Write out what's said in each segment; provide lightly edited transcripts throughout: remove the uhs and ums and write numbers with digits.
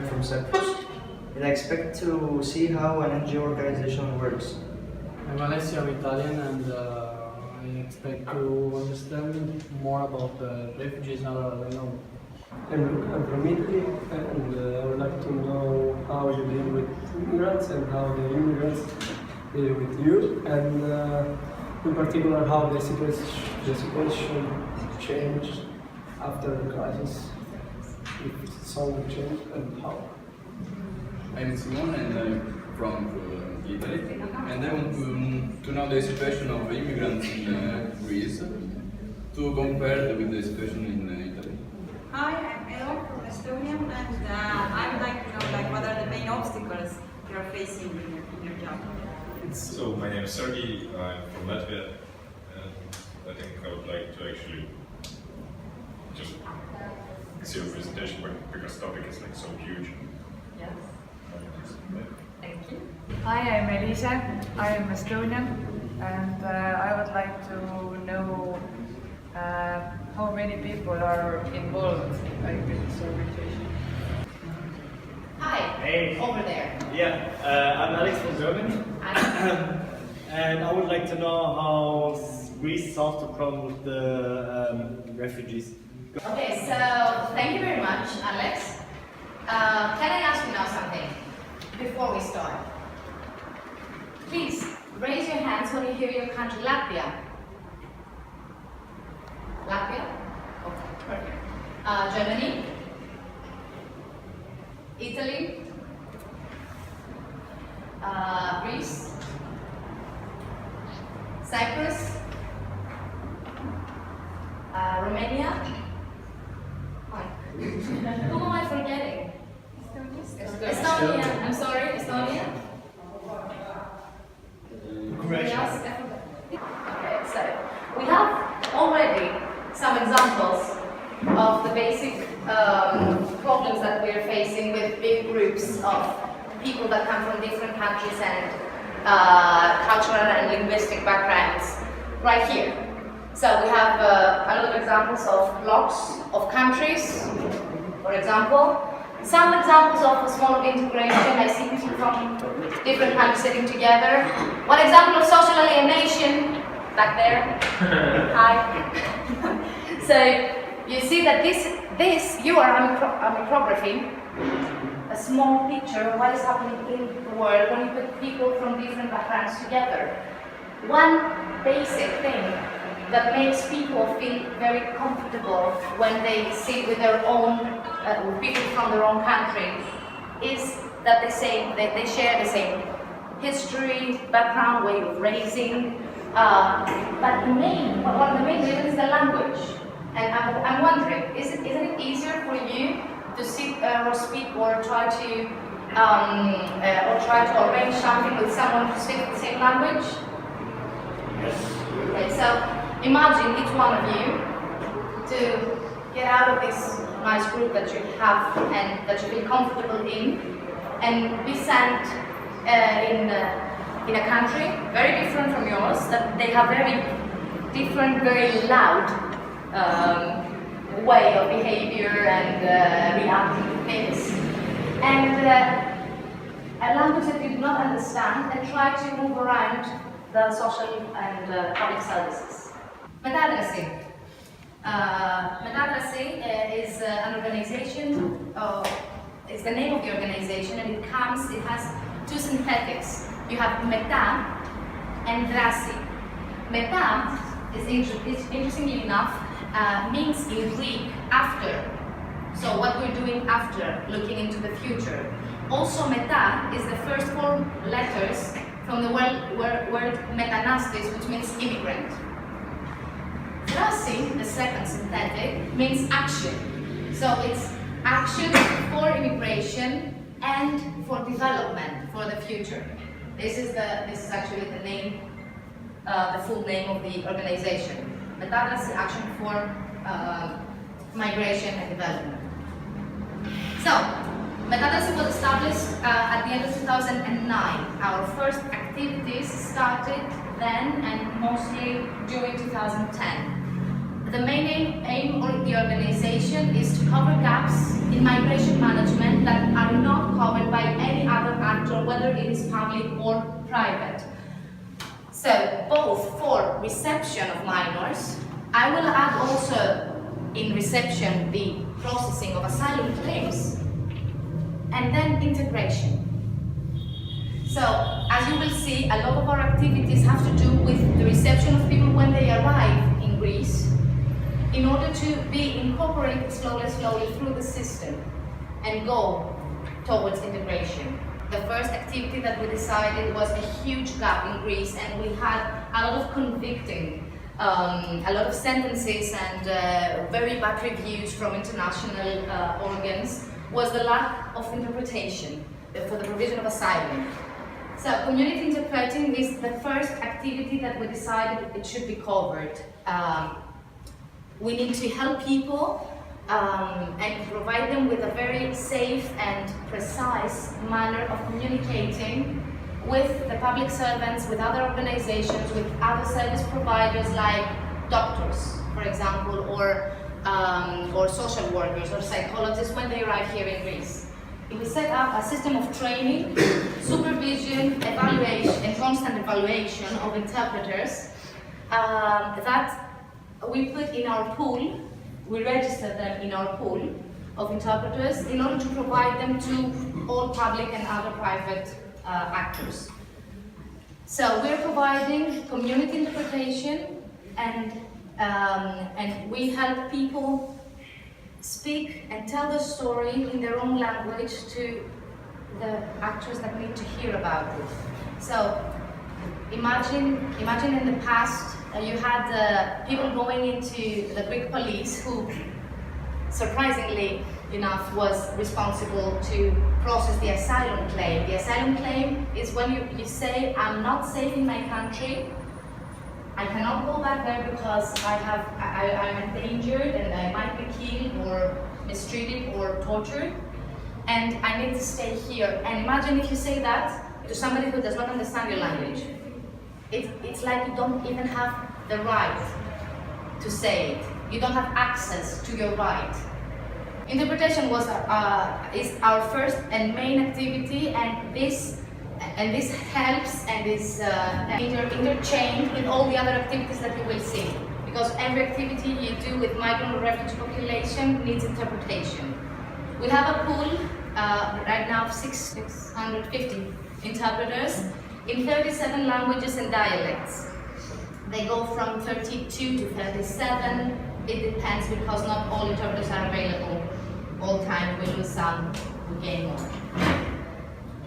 from Cyprus, and I expect to see how an NGO organization works. I'm Alessio, I'm Italian, and I expect to understand more about the refugees now that I know. I'm from Italy, and I would like to know how you deal with immigrants and how the immigrants deal with you, and in particular how the situation changed after the crisis, if some changed and how. I'm Simone and I'm from Italy, and I want to know the situation of immigrants in Greece to compare with the situation in Italy. Hi, I'm Elo from Estonia, and I would like to know what are the main obstacles you are facing in your job. So my name is Sergey, I'm from Latvia, and I think I would like to actually just see your presentation because the topic is like so huge. Yes. Thank you. Hi, I'm Elisa. I am Estonian, and I would like to know how many people are involved in this organization. Hi, Hey. over there. Yeah, I'm Alex from Germany, and I would like to know how Greece solves the problem with the refugees. Okay, so thank you very much, Alex. Can I ask you now something before we start? Please raise your hands when you hear your country, Latvia. Latvia? Okay, perfect. Germany? Italy? Greece? Cyprus? Romania? Who am I forgetting? Estonia. I'm sorry, Estonia. Croatia. Okay, so we have already some examples of the basic problems that we are facing with big groups of people that come from different countries and cultural and linguistic backgrounds right here. So we have a lot of examples of blocks of countries, for example. Some examples of a small integration. I see people from different countries sitting together. One example of social alienation, back there. Hi. So you see that this you are micrography, a small picture of what is happening in the world when you put people from different backgrounds together. One basic thing that makes people feel very comfortable when they sit with their own people from their own country is that they say that they share the same history, background, way of raising. But one of the main reasons is the language. And I'm wondering, isn't it easier for you to sit or speak or try to arrange something with someone who speaks the same language? Yes. Okay, so imagine each one of you to get out of this nice group that you have and that you feel comfortable in and be sent in a country very different from yours, that they have very different, very loud way of behavior and reacting to things. And a language that you do not understand and try to move around the social and public services. METAdrasi. METAdrasi is an organization, it's the name of the organization, and it has two synthetics. You have meta and drasi. Meta is interestingly enough means in Greek after. So what we're doing after, looking into the future. Also meta is the first four letters from the word metanastis, which means immigrant. Drasi, the second synthetic, means action. So it's action for immigration and for development for the future. This is actually the name, the full name of the organization. METAdrasi, action for migration and development. So, METAdrasi was established at the end of 2009. Our first activities started then and mostly during 2010. The main aim of the organization is to cover gaps in migration management that are not covered by any other actor, whether it is public or private. So, both for reception of minors, I will add also in reception the processing of asylum claims, and then integration. So, as you will see, a lot of our activities have to do with the reception of people when they arrive in Greece, in order to be incorporated slowly through the system and go towards integration. The first activity that we decided was a huge gap in Greece, and we had a lot of convicting, a lot of sentences and very bad reviews from international organs, was the lack of interpretation for the provision of asylum. So community interpreting is the first activity that we decided it should be covered. We need to help people and provide them with a very safe and precise manner of communicating with the public servants, with other organizations, with other service providers like doctors, for example, or social workers or psychologists when they arrive here in Greece. We set up a system of training, supervision, evaluation, and constant evaluation of interpreters that we put in our pool. We register them in our pool of interpreters in order to provide them to all public and other private actors. So we're providing community interpretation, and we help people speak and tell the story in their own language to the actors that need to hear about it. So imagine in the past you had people going into the Greek police who, surprisingly enough, was responsible to process the asylum claim. The asylum claim is when you say, I'm not safe in my country, I cannot go back there because I'm endangered and I might be killed or mistreated or tortured, and I need to stay here. And imagine if you say that to somebody who does not understand your language. It's like you don't even have the right to say it. You don't have access to your right. Interpretation is our first and main activity, and this helps and is interchanged with all the other activities that you will see. Because every activity you do with migrant or refugee population needs interpretation. We have a pool right now of 650 interpreters in 37 languages and dialects. They go from 32 to 37. It depends because not all interpreters are available all time. We lose some, we gain more.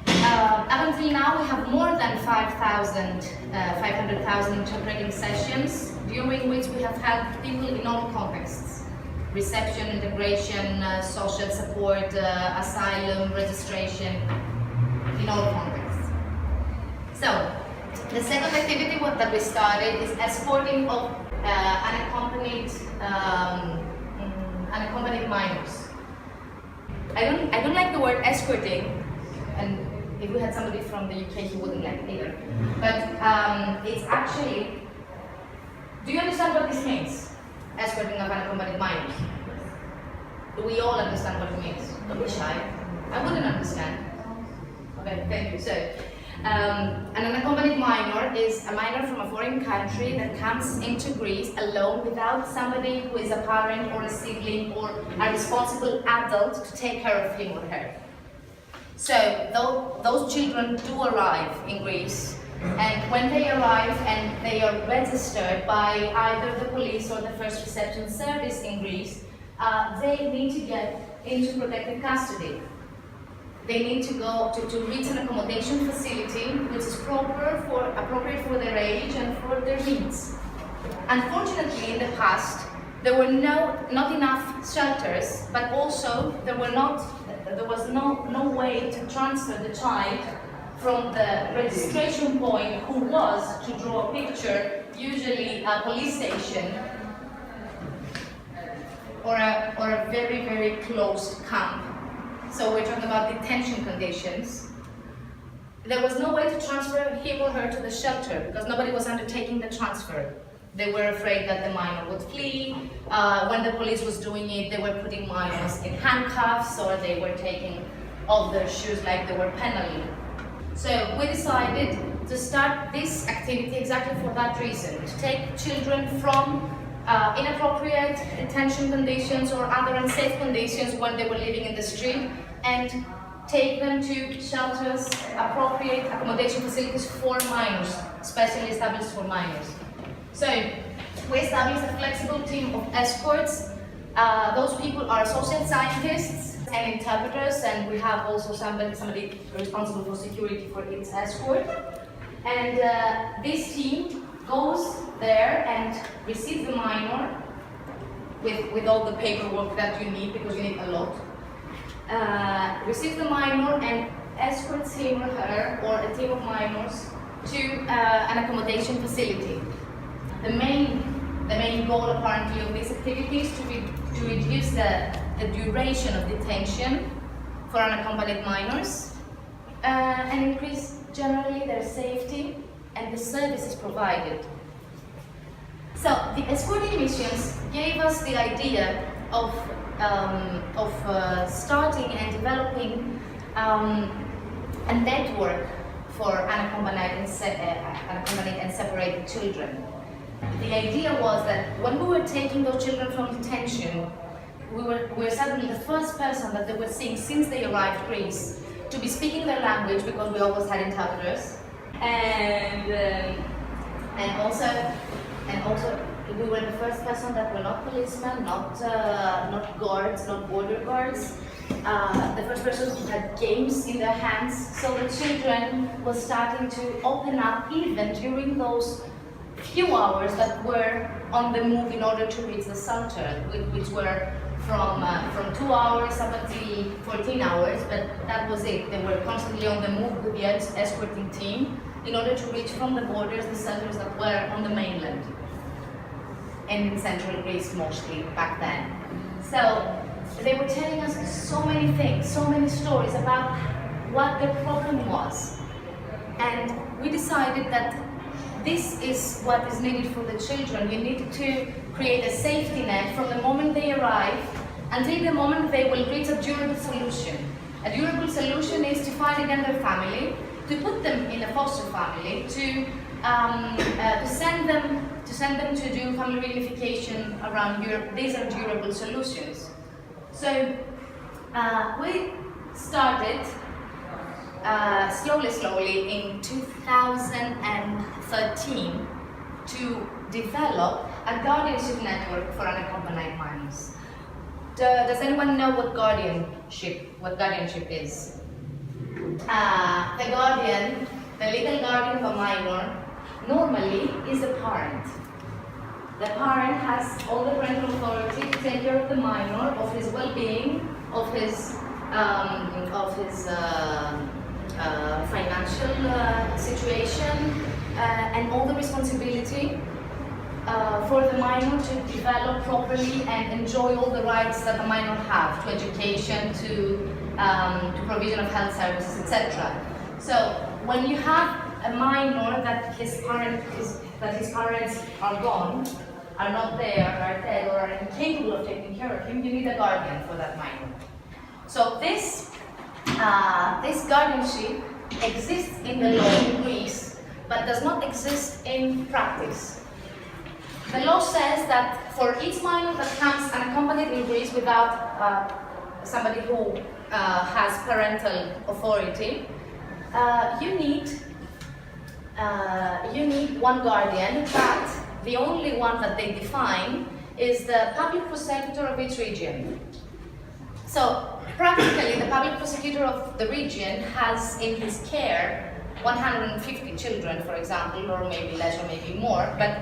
Up until now, we have more than 500,000 interpreting sessions, during which we have helped people in all contexts: reception, integration, social support, asylum, registration, in all contexts. So, the second activity that we started is escorting of unaccompanied minors. I don't like the word escorting, and if we had somebody from the UK, he wouldn't like it either. But it's actually, do you understand what this means? Escorting of unaccompanied minors. Do we all understand what it means? Don't be shy. I wouldn't understand. Okay, thank you. So, an unaccompanied minor is a minor from a foreign country that comes into Greece alone without somebody who is a parent or a sibling or a responsible adult to take care of him or her. So those children do arrive in Greece, and when they arrive and they are registered by either the police or the first reception service in Greece, they need to get into protected custody. They need to go to reach an accommodation facility which is appropriate for their age and for their needs. Unfortunately, in the past, there were not enough shelters, but also there was no way to transfer the child from the registration point, who was, to draw a picture, usually a police station or a very, very closed camp. So we're talking about detention conditions. There was no way to transfer him or her to the shelter because nobody was undertaking the transfer. They were afraid that the minor would flee. When the police was doing it, they were putting minors in handcuffs, or they were taking off their shoes like they were penalty. So we decided to start this activity exactly for that reason, to take children from inappropriate detention conditions or other unsafe conditions when they were living in the street, and take them to shelters, appropriate accommodation facilities for minors, specially established for minors. So we established a flexible team of escorts. Those people are social scientists and interpreters, and we have also somebody responsible for security for each escort. And this team goes there and receives the minor with all the paperwork that you need, because you need a lot. Receives the minor and escorts him or her or a team of minors to an accommodation facility. The main goal apparently of this activity is to reduce the duration of detention for unaccompanied minors and increase generally their safety and the services provided. So the escorting missions gave us the idea of starting and developing a network for unaccompanied and separated children. The idea was that when we were taking those children from detention, we were suddenly the first person that they were seeing since they arrived in Greece to be speaking their language, because we always had interpreters, and also we were the first person that were not policemen, not guards, not border guards. The first person who had games in their hands, so the children were starting to open up even during those few hours that were on the move in order to reach the center, which were from 2 hours up until 14 hours, but that was it. They were constantly on the move with the escorting team in order to reach from the borders the centers that were on the mainland and in central Greece mostly back then. So they were telling us so many things, so many stories about what the problem was, and we decided that this is what is needed for the children. We need to create a safety net from the moment they arrive until the moment they will reach a durable solution. A durable solution is to find again their family, to put them in a foster family, to send them to do family reunification around Europe. These are durable solutions. So we started slowly in 2013 to develop a guardianship network for unaccompanied minors. Does anyone know what guardianship is? The guardian, the legal guardian of a minor, normally is a parent. The parent has all the parental authority to take care of the minor, of his well-being, of his financial situation, and all the responsibility for the minor to develop properly and enjoy all the rights that the minor have to education, to provision of health services, etc. So when you have a minor that his parents are gone, are not there, are dead, or are incapable of taking care of him, you need a guardian for that minor. So this guardianship exists in the law in Greece, but does not exist in practice. The law says that for each minor that comes unaccompanied in Greece without somebody who has parental authority, you need one guardian, but the only one that they define is the public prosecutor of each region. So practically, the public prosecutor of the region has in his care 150 children, for example, or maybe less or maybe more, but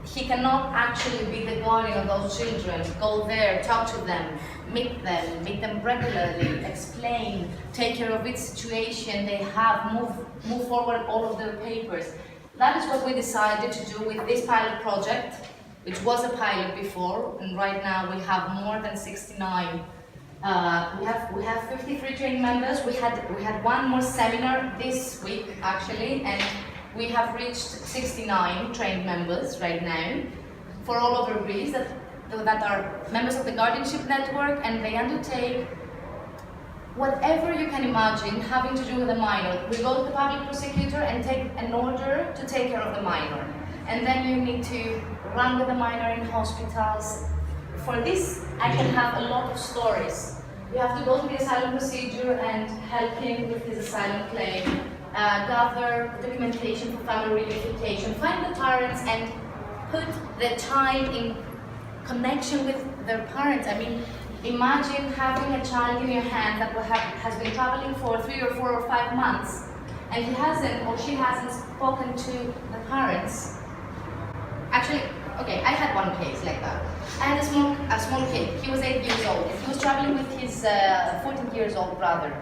he cannot actually be the guardian of those children, go there, talk to them, meet them regularly, explain, take care of each situation they have, move forward all of their papers. That is what we decided to do with this pilot project, which was a pilot before, and right now we have more than 69. We have 53 trained members. We had one more seminar this week actually, and We have reached 69 trained members right now for all over Greece that are members of the guardianship network, and they undertake whatever you can imagine having to do with a minor. We go to the public prosecutor and take an order to take care of the minor. And then you need to run with the minor in hospitals. For this, I can have a lot of stories. You have to go to the asylum procedure and help him with his asylum claim, gather documentation for family reunification, find the parents and put the child in connection with their parents. I mean, imagine having a child in your hand that has been traveling for 3 or 4 or 5 months, and he hasn't or she hasn't spoken to the parents. Actually, okay, I had one case like that. I had a small kid. He was 8 years old. He was traveling with his 14 years old brother.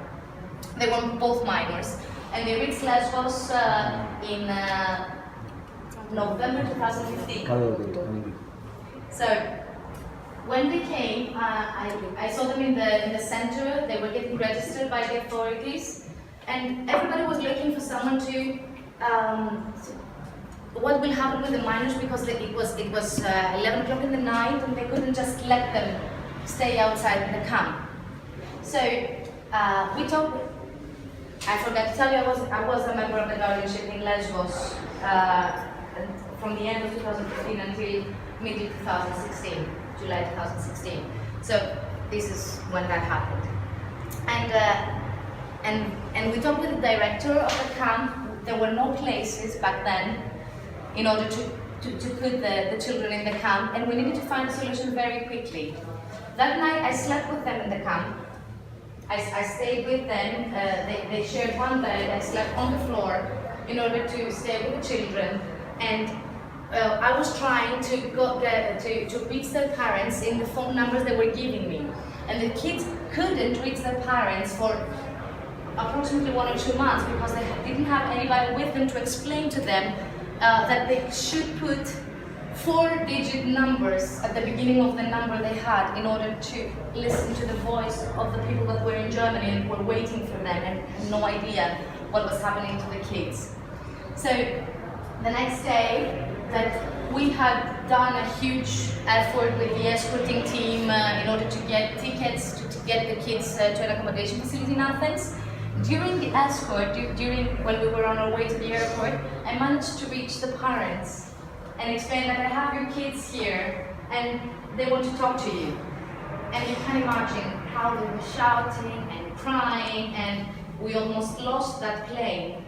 They were both minors, and they reached Lesbos in November 2015. So when they came, I saw them in the center. They were getting registered by the authorities, and everybody was looking for someone to what will happen with the minors, because it was 11 o'clock in the night and they couldn't just let them stay outside the camp. So we talked. I forgot to tell you, I was a member of the guardianship in Lesbos from the end of 2015 until mid 2016, July 2016. So this is when that happened. And we talked with the director of the camp. There were no places back then in order to put the children in the camp, and we needed to find a solution very quickly. That night I slept with them in the camp. I stayed with them. They shared one bed. I slept on the floor in order to stay with the children, and I was trying to reach their parents in the phone numbers they were giving me, and the kids couldn't reach their parents for approximately 1 or 2 months because they didn't have anybody with them to explain to them that they should put 4-digit numbers at the beginning of the number they had in order to listen to the voice of the people that were in Germany and were waiting for them and had no idea what was happening to the kids. So the next day that we had done a huge effort with the escorting team in order to get tickets to get the kids to an accommodation facility in Athens. During the escort, when we were on our way to the airport, I managed to reach the parents and explain that I have your kids here and they want to talk to you. And you can imagine how they were shouting and crying, and we almost lost that plane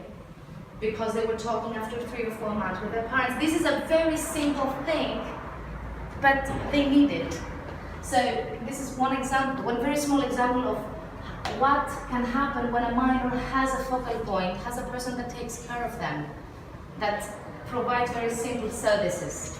because they were talking after 3 or 4 months with their parents. This is a very simple thing, but they need it. So this is one example, one very small example of what can happen when a minor has a focal point, has a person that takes care of them, that provides very simple services.